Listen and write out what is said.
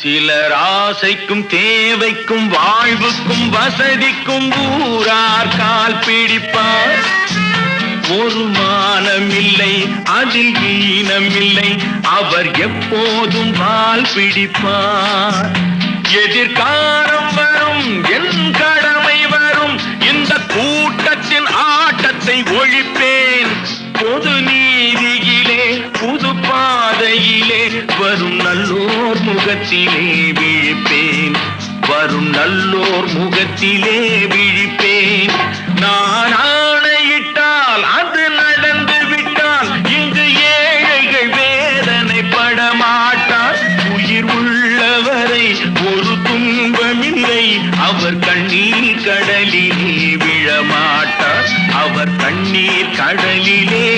சிலர் ஆசைக்கும் தேவைக்கும் வாழ்வுக்கும் வசதிக்கும் ஊரார் கால் பிடிப்பார். ஒரு மானமில்லை அதில் ஈனமில்லை, அவர் எப்போதும் வால் பிடிப்பார். எதிர்காலம் வரும் என் கடமை வரும், இந்த கூட்டத்தின் ஆட்டத்தை ஒழிப்பேன். பொது நீதியிலே புது பாதையிலே வரும் நல்லோர் முகத்திலே விழிப்பேன். வரும் நல்லோர் முகத்திலே விழிப்பேன். நான் ஆணையிட்டால் அது நடந்து விட்டால் இங்கு ஏழைகள் வேதனைப்பட மாட்டார். உயிர் உள்ளவரை ஒரு துன்பமில்லை, அவர் கண்ணீர் கடலிலே விழமாட்டார். அவர் கண்ணீர் கடலிலே